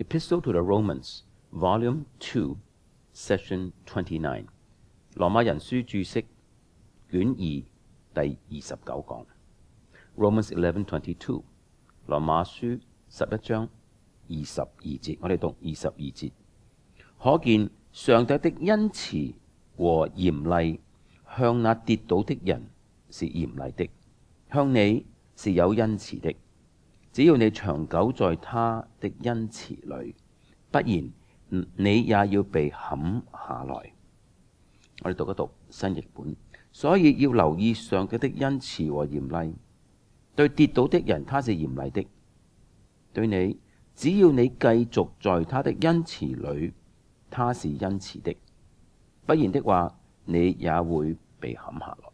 Epistle to the Romans, Volume 2, Session 29. 羅馬人書註釋卷二第29講。Romans 11:22. 羅馬書11章22節，我哋讀22節。可見上帝的恩慈和嚴厲，向那跌倒的人是嚴厲的，向你是有恩慈的。只要你長久在他的恩慈裏，不然你也要被砍下來。我哋讀一讀新譯本。所以要留意上帝的恩慈和嚴厲。對跌倒的人他是嚴厲的，對你只要你繼續在他的恩慈裏，他是恩慈的，不然的話你也會被砍下來。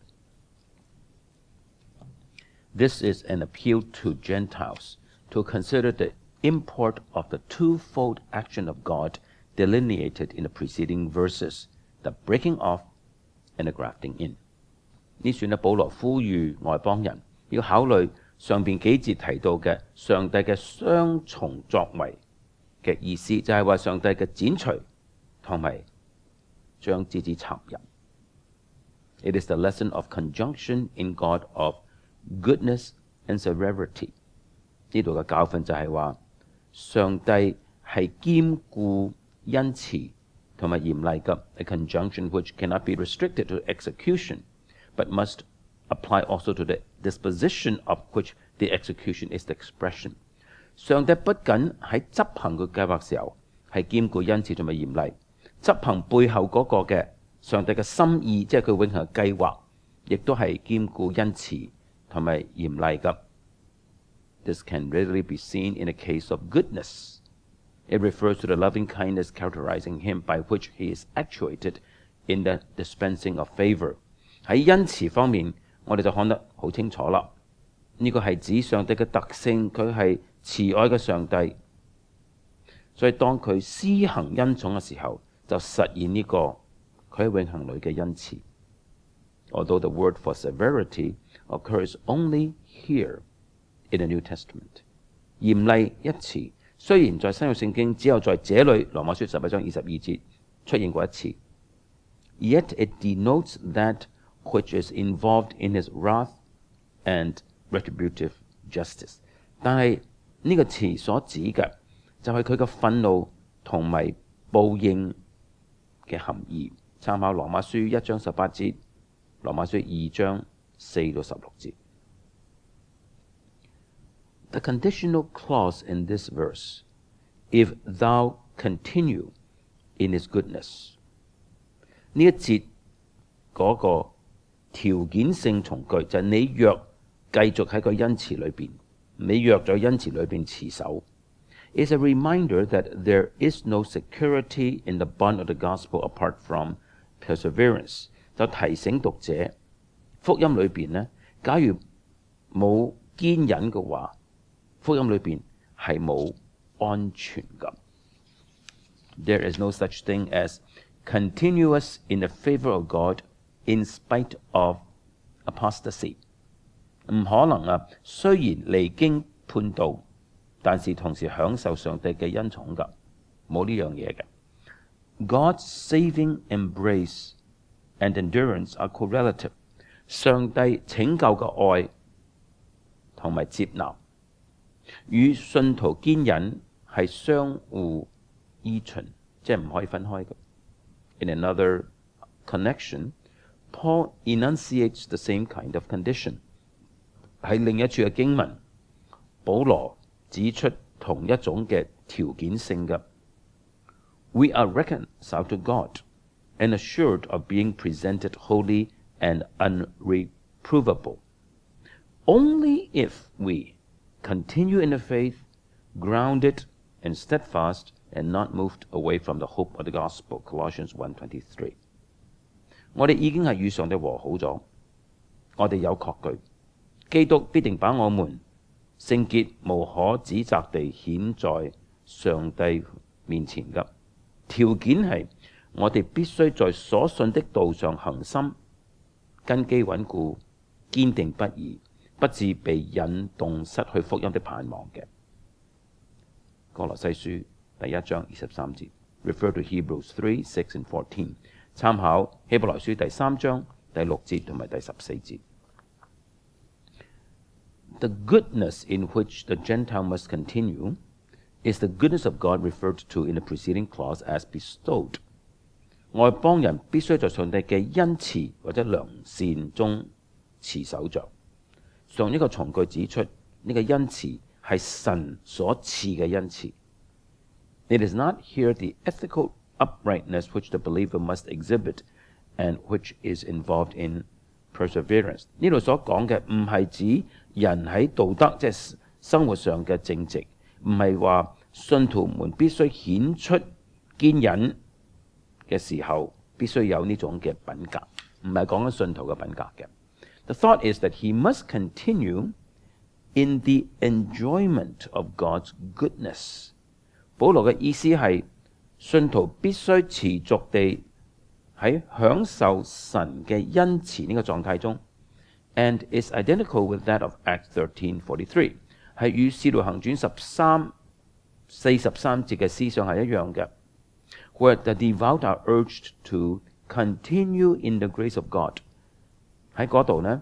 This is an appeal to Gentiles to consider the import of the twofold action of God delineated in the preceding verses, the breaking off and the grafting in. 呢算係保羅呼籲外邦人要考慮上邊幾節提到嘅上帝嘅雙重作為嘅意思，就係話上帝嘅剪除同埋將枝子插入。It is the lesson of conjunction in God of goodness and severity. 呢度嘅教訓就係話上帝係兼顧恩慈同埋嚴厲嘅 a conjunction which cannot be restricted to execution, but must apply also to the disposition of which the execution is the expression. 上帝不僅喺執行佢計劃時候係兼顧恩慈同埋嚴厲，執行背後嗰個嘅上帝嘅心意，即係佢永恆嘅計劃，亦都係兼顧恩慈同埋嚴厲嘅。This can readily be seen in the case of goodness. It refers to the loving kindness characterizing him by which he is actuated in the dispensing of favor. 喺恩慈方面，我哋就看得好清楚啦。呢個係指上帝嘅特性，佢係慈愛嘅上帝。所以當佢施行恩寵嘅時候，就實現呢個佢喺永恆裏嘅恩慈。Although the word for severity occurs only here in the New Testament. 嚴厲一詞雖然在新約聖經只有在這裏羅馬書11章22節出現過一次 ，yet it denotes that which is involved in his wrath and retributive justice. 但係呢個詞所指嘅就係佢嘅憤怒同埋報應嘅含義。參考羅馬書1章18節，羅馬書2章4到16節。The conditional clause in this verse, if thou continue in his goodness， 呢一節嗰個條件性從句就係你若繼續喺個恩慈裏邊，你若在恩慈裏邊持守 ，is a reminder that there is no security in the bond of the gospel apart from perseverance。就提醒讀者，福音裏邊呢，假如冇堅忍嘅話，福音裏邊係冇安全感。There is no such thing as continuous in the favor of God in spite of apostasy。唔可能啊！雖然離經叛道，但是同時享受上帝嘅恩寵㗎，冇呢樣嘢嘅。God's saving embrace and endurance are correlative。上帝拯救嘅愛同埋接納，與信徒堅忍係相互依循，即係唔可以分開嘅。In another connection, Paul enunciates the same kind of condition。喺另一處嘅經文，保羅指出同一種嘅條件性嘅。We are reconciled to God and assured of being presented holy and unreprovable. Only if we continue in the faith, grounded and steadfast, and not moved away from the hope of the gospel. Colossians 1:23。我哋已經係與上帝和好咗，我哋有確據，基督必定把我們聖潔無可指責地顯在上帝面前㗎。條件係我哋必須在所信的道上恒心，根基穩固，堅定不移，不致被引動失去福音的盼望嘅。歌羅西書第1章23節 ，refer to Hebrews 3, 6 and 14，參考希伯來書第3章第6節同埋第14節。The goodness in which the Gentile must continue is the goodness of God referred to in the preceding clause as bestowed。外邦人必須在上帝嘅恩慈或者良善中持守着。上一個從句指出，呢個恩慈係神所賜嘅恩慈。It is not here the ethical uprightness which the believer must exhibit and which is involved in perseverance。呢度所講嘅唔係指人喺道德即係生活上嘅正直，唔係話信徒們必須顯出堅忍嘅時候必須有呢種嘅品格，唔係講緊信徒嘅品格嘅。The thought is that he must continue in the enjoyment of God's goodness。保羅嘅意思係信徒必須持續地喺享受神嘅恩慈呢個狀態中 ，and is identical with that of Acts 13:43， 係與使徒行傳43節嘅思想係一樣嘅。Where the devout are urged to continue in the grace of God。喺嗰度呢，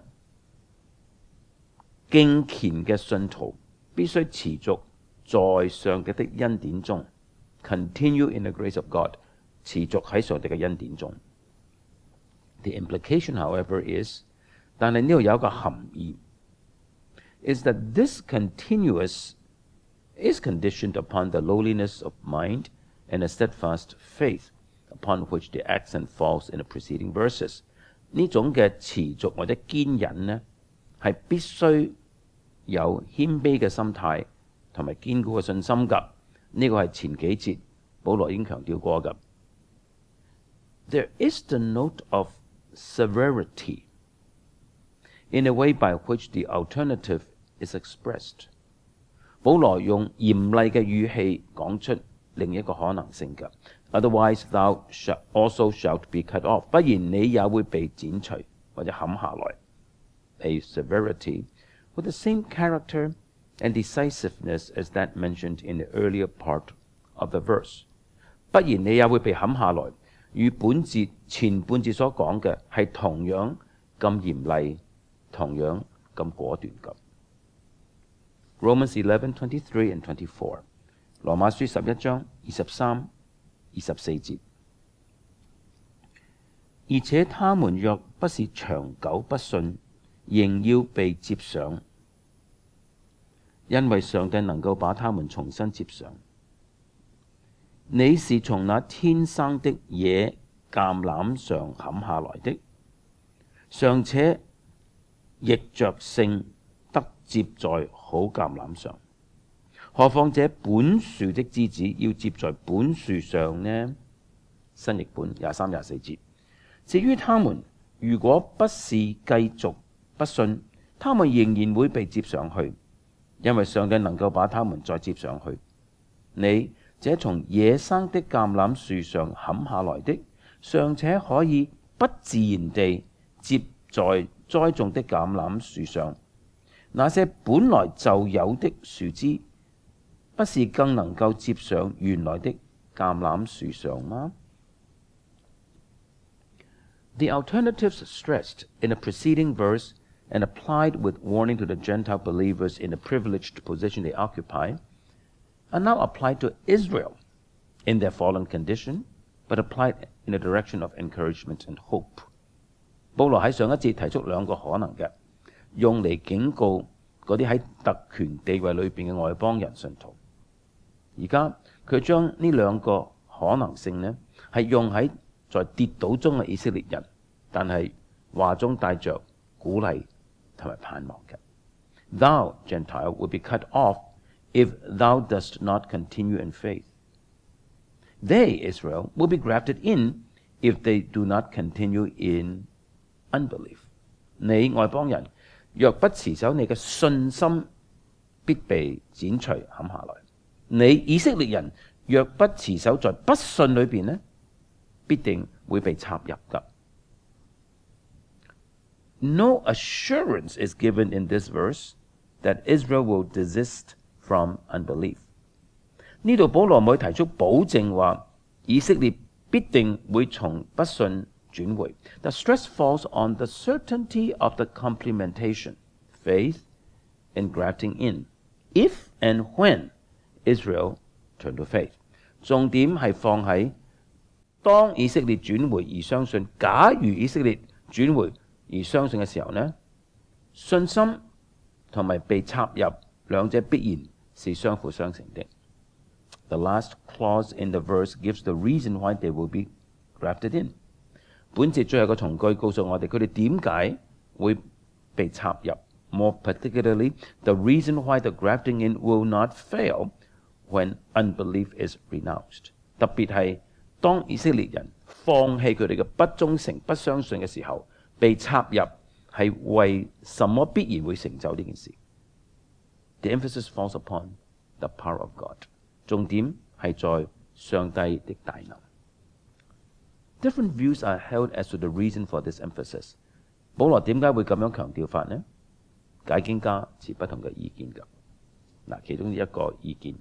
敬虔嘅信徒必須持續在上帝的恩典中 ，continue in the grace of God， 持續喺上帝嘅恩典中。The implication, however, is， 但係呢度有一個含義 ，is that this continuous is conditioned upon the lowliness of mind and a steadfast faith upon which the accent falls in the preceding verses。呢種嘅持續或者堅忍呢，係必須有謙卑嘅心態同埋堅固嘅信心㗎。呢個係前幾節保羅已經強調過㗎。There is the note of severity in a way by which the alternative is expressed。保羅用嚴厲嘅語氣講出另一個可能性㗎。Otherwise thou also shalt be cut off， 不然你也會被剪除或者砍下來。A severity with the same character and decisiveness as that mentioned in the earlier part of the verse。不然你也會被砍下來，與本節前半節所講嘅係同樣咁嚴厲，同樣咁果斷㗎。Romans 11:23 and 24， 羅馬書11章23、24節。而且他們若不是長久不信，仍要被接上，因為上帝能夠把他們重新接上。你是從那天生的野橄欖上砍下來的，尚且逆着性得接在好橄欖上，何況這本樹的枝子要接在本樹上呢？新譯本23、24節。至於他們，如果不是繼續不信，他們仍然會被接上去，因為上帝能夠把他們再接上去。你這從野生的橄欖樹上砍下來的，尚且可以不自然地接在栽種的橄欖樹上，那些本來就有的樹枝，不是更能夠接上原來的橄欖樹上嗎？ The alternatives stressed in the preceding verse and applied with warning to the Gentile believers in the privileged position they occupy are now applied to Israel in their fallen condition, but applied in the direction of encouragement and hope。保羅喺上一節提出兩個可能嘅，用嚟警告嗰啲喺特權地位裏邊嘅外邦人信徒。而家佢將呢兩個可能性呢，係用喺在跌倒中嘅以色列人，但係話中帶着鼓勵同埋盼望嘅。Thou, Gentile, will be cut off if thou dost not continue in faith. They, Israel, will be grafted in if they do not continue in unbelief。你外邦人若不持守你嘅信心，必被剪除砍下來。你以色列人若不持守在不信裏邊呢，必定會被插入㗎。No assurance is given in this verse that Israel will desist from unbelief。呢度保羅冇提出保證話以色列必定會從不信轉回。The stress falls on the certainty of the complementation, faith and grafting in, if and when Israel turn to faith。重點係放喺當以色列轉回而相信，假如以色列轉回而相信嘅時候呢，信心同埋被插入兩者必然是相輔相成的。The last clause in the verse gives the reason why they will be grafted in。本節最後個從句告訴我哋佢哋點解會被插入。More particularly, the reason why the grafting in will not fail when unbelief is renounced。特別係當以色列人放棄佢哋嘅不忠誠、不相信嘅時候，被插入係為什麼必然會成就呢件事。The emphasis falls upon the power of God。重點係在上帝的大能。Different views are held as to the reason for this emphasis。保羅點解會咁樣強調法呢？解經家持不同嘅意見㗎。嗱，其中一個意見。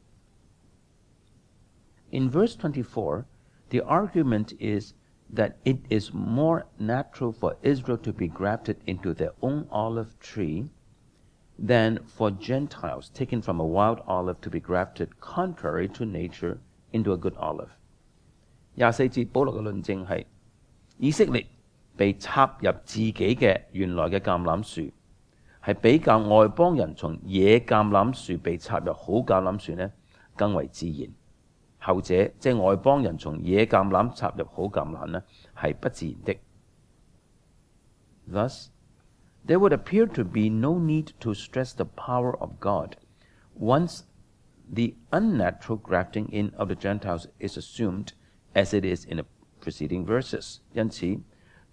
In verse 24, the argument is that it is more natural for Israel to be grafted into their own olive tree than for Gentiles taken from a wild olive to be grafted contrary to nature into a good olive。24節保羅嘅論證係以色列被插入自己嘅原來嘅橄欖樹，係比較外邦人從野橄欖樹被插入好橄欖樹呢更為自然。後者即係外邦人從野橄欖插入好橄欖呢係不自然的。Thus, there would appear to be no need to stress the power of God once the unnatural grafting in of the Gentiles is assumed as it is in the preceding verses。因此，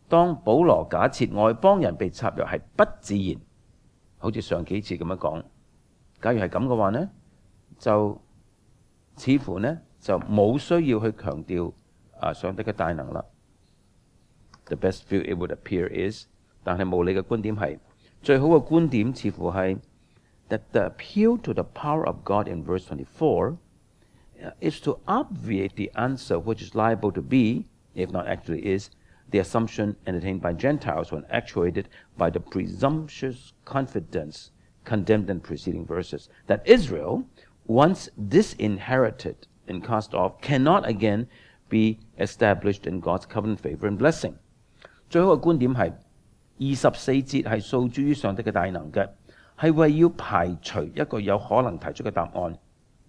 當保羅假設外邦人被插入係不自然，好似上幾次咁樣講，假如係咁嘅話呢，就似乎呢就冇需要去強調上帝嘅大能啦。The best view it would appear is， 但係無理嘅觀點係最好嘅觀點似乎係 that the appeal to the power of God in verse 24 is to obviate the answer which is liable to be, if not actually is, the assumption entertained by Gentiles when actuated by the presumptuous confidence condemned in preceding verses, that Israel, once disinherited and cast off, cannot again be established in God's covenant favor and blessing。最好嘅觀點係24節係訴諸於上帝嘅大能嘅，係為要排除一個有可能提出嘅答案。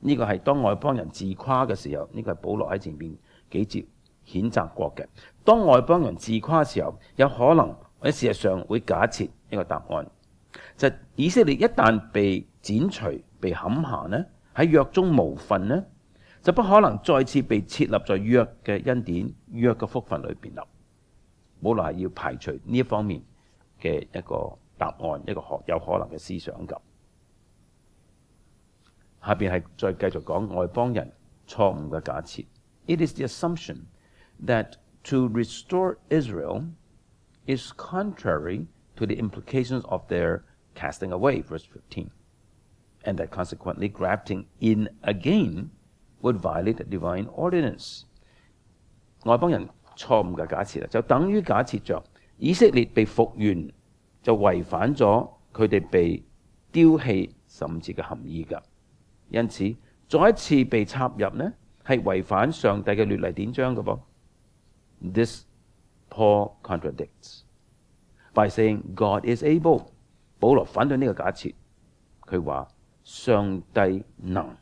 呢個係當外邦人自誇嘅時候，呢個係保羅喺前面幾節譴責過嘅。當外邦人自誇嘅時候，有可能或者事實上會假設一個答案，就係以色列一旦被剪除、被砍下呢，喺約中無份呢，就不可能再次被設立在約嘅恩典、約嘅福分裏邊啦。保羅係要排除呢一方面嘅一個答案，一個有可能嘅思想㗎。下邊係再繼續講外邦人錯誤嘅假設。It is the assumption that to restore Israel is contrary to the implications of their casting away, verse 15, and that consequently grafting in again would violate the divine ordinance。外邦人錯誤嘅假設就等於假設着以色列被復原就違反咗佢哋被丟棄甚至嘅含義㗎。因此，再一次被插入呢，係違反上帝嘅律例典章嘅噃。This Paul contradicts by saying God is able。保羅反對呢個假設，佢話上帝能。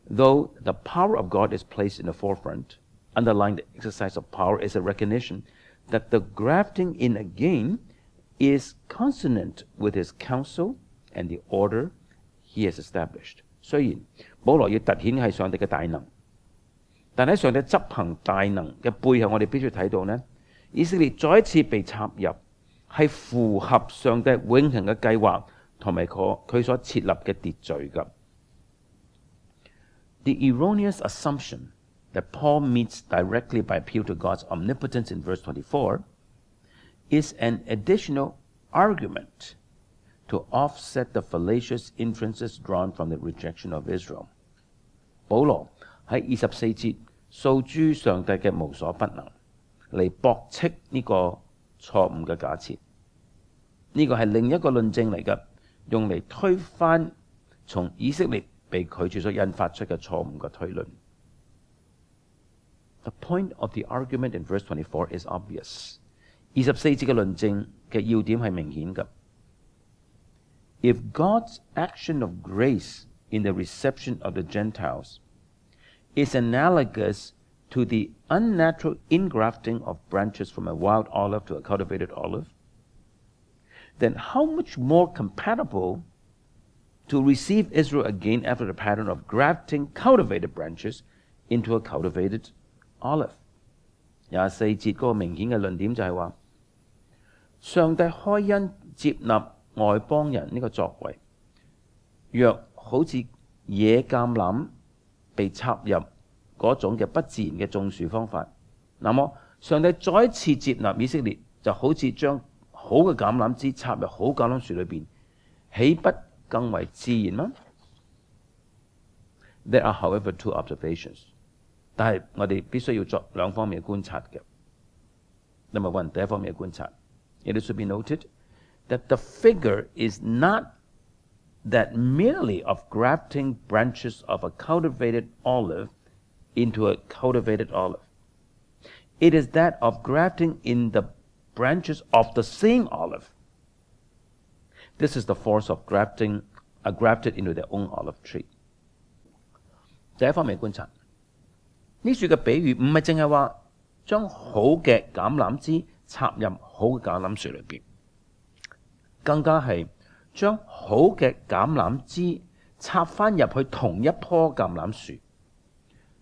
Though the power of God is placed in the forefront, underlying the exercise of power is a recognition that the grafting in again is consonant with his counsel and the order he has established。雖然保羅要突顯係上帝嘅大能，但喺上帝執行大能嘅背後，我哋必須睇到呢，以色列再一次被插入係符合上帝永恆嘅計劃同埋佢所設立嘅秩序㗎。The erroneous assumption that Paul meets directly by appeal to God's omnipotence in verse 24 is an additional argument to offset the fallacious inferences drawn from the rejection of Israel. 保羅喺24節訴諸上帝嘅無所不能，嚟駁斥呢個錯誤嘅假設。呢個係另一個論證嚟嘅，用嚟推翻從以色列被拒絕所引發出嘅錯誤嘅推論。The point of the argument in verse 24 is obvious. 24節嘅論證嘅要點係明顯嘅。If God's action of grace in the reception of the Gentiles is analogous to the unnatural ingrafting of branches from a wild olive to a cultivated olive, then how much more compatible to receive Israel again after the pattern of grafting cultivated branches into a cultivated olive? 24節嗰個明顯嘅論點就係話，上帝開恩接納外邦人呢個作為，若好似野橄欖被插入嗰種嘅不自然嘅種樹方法，那麼上帝再一次接納以色列，就好似將好嘅橄欖枝插入好橄欖樹裏邊，豈不更為自然嗎？ There are, however, two observations. 但係我哋必須要作兩方面嘅觀察嘅。Number one， 第一方面嘅觀察 ，It should be noted that the figure is not that merely of grafting branches of a cultivated olive into a cultivated olive. It is that of grafting in the branches of the same olive. This is the force of grafted into their own olive tree. 第一方面觀察，呢處嘅比喻唔係淨係話將好嘅橄欖枝插入好嘅橄欖樹裏邊，更加係將好嘅橄欖枝插翻入去同一棵橄欖樹。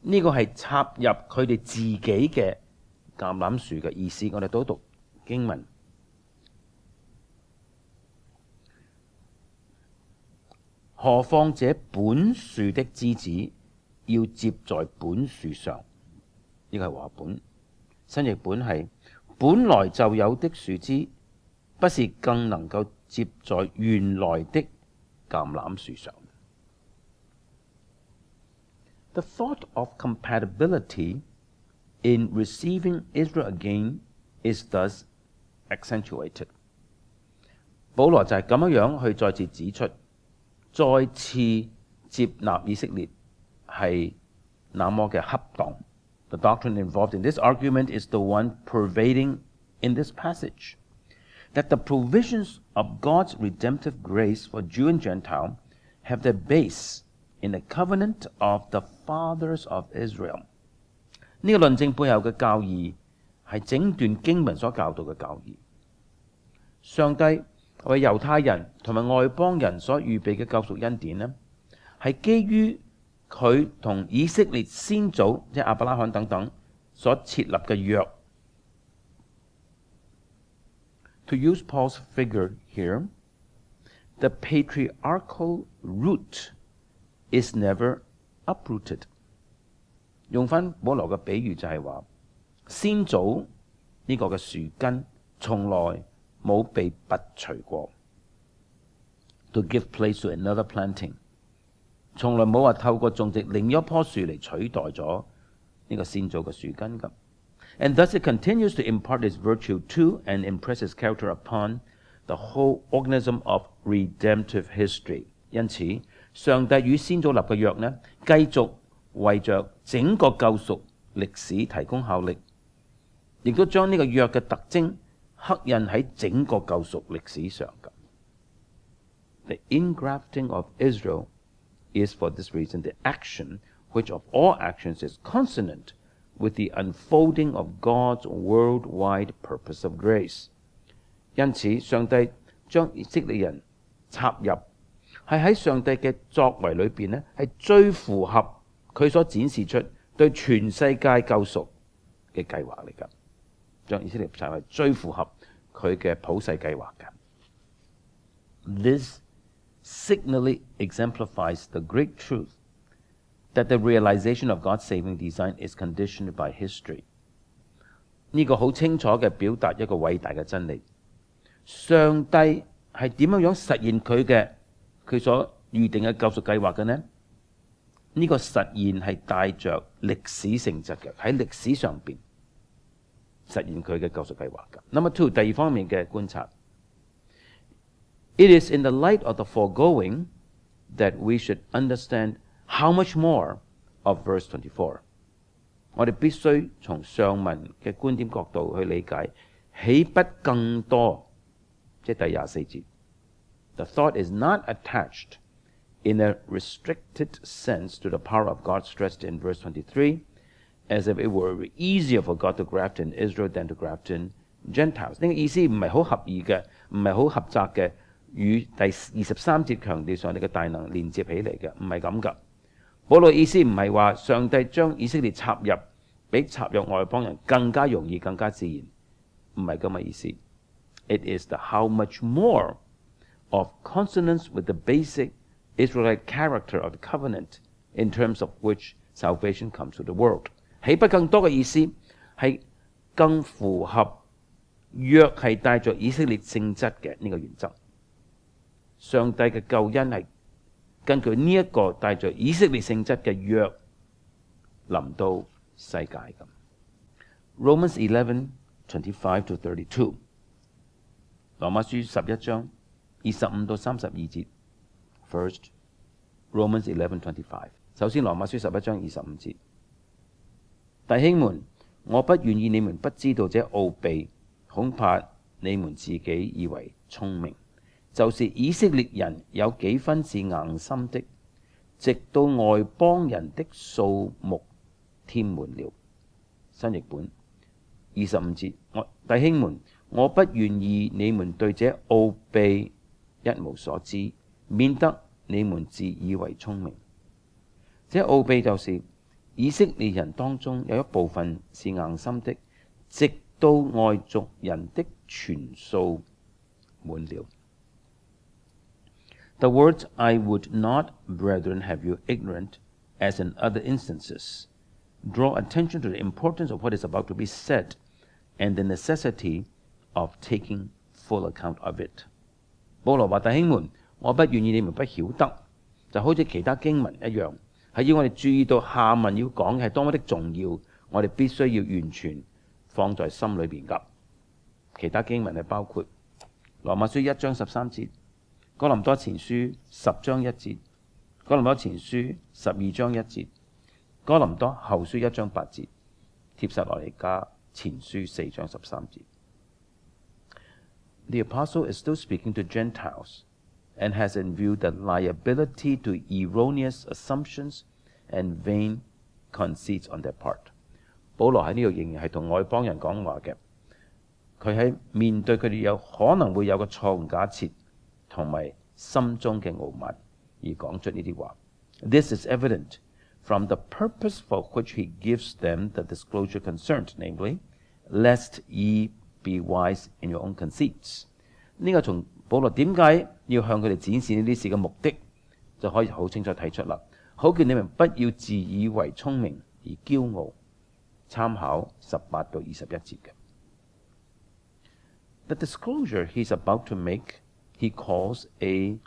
呢個係插入佢哋自己嘅橄欖樹嘅意思。我哋都讀經文。何況這本樹的枝子要接在本樹上，呢個係和合本。新譯本係本來就有的樹枝，不是更能夠接在原來的橄欖樹上。The thought of compatibility in receiving Israel again is thus accentuated. 保羅就係咁樣去再次指出，再次接納以色列係那麼嘅恰當。The doctrine involved in this argument is the one pervading in this passage, that the provisions of God's redemptive grace for Jew and Gentile have their base in the covenant of the fathers of Israel. 呢個論證背後嘅教義係整段經文所教導嘅教義。上帝為猶太人同埋外邦人所預備嘅救贖恩典呢，係基於佢同以色列先祖即係亞伯拉罕等等所設立嘅約。To use Paul's figure here, the patriarchal root is never uprooted. 用翻保羅嘅比喻就係話，先祖呢個嘅樹根從來冇被拔除過 ，to give place to another planting， 從來冇話透過種植另一棵樹嚟取代咗呢個先祖嘅樹根咁。And thus it continues to impart its virtue to and impress its character upon the whole organism of redemptive history。因此，上帝與先祖立嘅約呢，繼續為着整個救贖歷史提供效力，亦都將呢個約嘅特徵刻印喺整個救贖歷史上嘅。The ingrafting of Israel is for this reason the action which of all actions is consonant with the unfolding of God's worldwide purpose of grace。因此，上帝將以色列人插入係喺上帝嘅作為裏邊呢，係最符合佢所展示出對全世界救贖嘅計劃嚟㗎。將以色列插入係最符合佢嘅普世計劃㗎。This signally exemplifies the great truth that the realization of God's saving design is conditioned by history。呢個好清楚嘅表達一個偉大嘅真理，上帝係點樣實現佢所預定嘅救贖計劃嘅呢？呢個實現係帶着歷史性質嘅，喺歷史上邊實現佢嘅救贖計劃嘅。Number two， 第二方面嘅觀察 ，It is in the light of the foregoing that we should understand how much more of verse 24。我哋必須從上文嘅觀點角度去理解，豈不更多？即係第24節。The thought is not attached in a restricted sense to the power of God stressed in verse 23, as if it were easier for God to graft in Israel than to graft in Gentiles。呢個意思唔係好合意嘅，唔係好合窄嘅，與第23節強調上帝嘅大能連接起嚟嘅，唔係咁㗎。保羅意思唔係話上帝將以色列插入，比插入外邦人更加容易、更加自然，唔係咁嘅意思。It is the how much more of consonance with the basic Israelite character of the covenant in terms of which salvation comes to the world。豈不更多嘅意思係更符合約係帶着以色列性質嘅呢個原則。上帝嘅救恩係根據呢一個帶着以色列性質嘅約臨到世界咁。Romans 11:25 to 32， 羅馬書11章25到32節。First, Romans 11:25。首先，羅馬書11章25節，弟兄們，我不願意你們不知道這奧秘，恐怕你們自己以為聰明。就是以色列人有幾分是硬心的，直到外邦人的數目添滿了。新譯本25節，弟兄們，我不願意你們對這奧秘一無所知，免得你們自以為聰明。這奧秘就是以色列人當中有一部分是硬心的，直到外族人的全數滿了。The words, I would not, brethren, have you ignorant, as in other instances, draw attention to the importance of what is about to be said and the necessity of taking full account of it。 保羅話：弟兄們，我不願意你們不曉得，就好似其他經文一樣，係要我哋注意到下文要講嘅係多麼的重要，我哋必須要完全放在心裏邊㗎。其他經文係包括羅馬書1章13節、哥林多前書10章1節、哥林多前書12章1節、哥林多後書1章8節、帖撒羅尼迦前書4章13節。The apostle is still speaking to Gentiles and has in view the liability to erroneous assumptions and vain conceits on their part。 保羅喺呢度仍然係同外邦人講話嘅，佢喺面對佢哋有可能會有個錯誤假設同埋心中嘅傲慢而講出呢啲話。This is evident from the purpose for which he gives them the disclosure concerned, namely, lest ye be wise in your own conceits。 呢個從保羅點解要向佢哋展示呢啲事嘅目的，就可以好清楚睇出啦。好叫你們不要自以為聰明而驕傲。參考18到21節嘅。The disclosure he's about to make, he calls a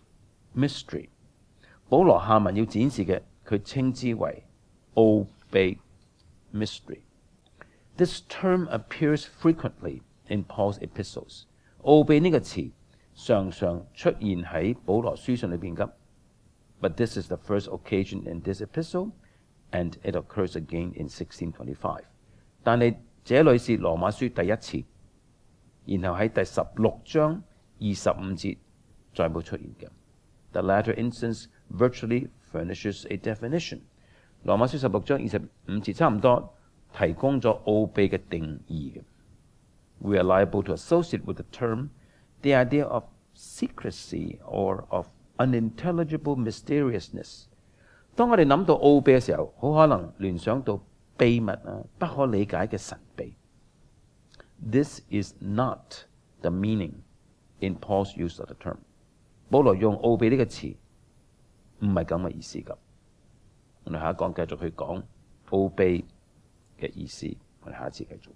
mystery。 保羅下文要展示嘅，佢稱之為奧秘 mystery。 This term appears frequently in Paul's epistles。 奧秘呢個詞常常出現喺保羅書信裏邊㗎。But this is the first occasion in this epistle, and it occurs again in 1625。 但係這裏是羅馬書第一次，然後喺第16章25節再冇出現嘅。The latter instance virtually furnishes a definition。 羅馬書16章25節差唔多提供咗奧秘嘅定義嘅。We are liable to associate with the term the idea of secrecy or of unintelligible mysteriousness。 當我哋諗到奧秘嘅時候，好可能聯想到秘密啊，不可理解嘅神秘。This is not the meaning in Paul's use of the term。 保羅用奧秘呢個詞唔係咁嘅意思㗎。我哋下一講繼續去講奧秘嘅意思，我哋下一次繼續。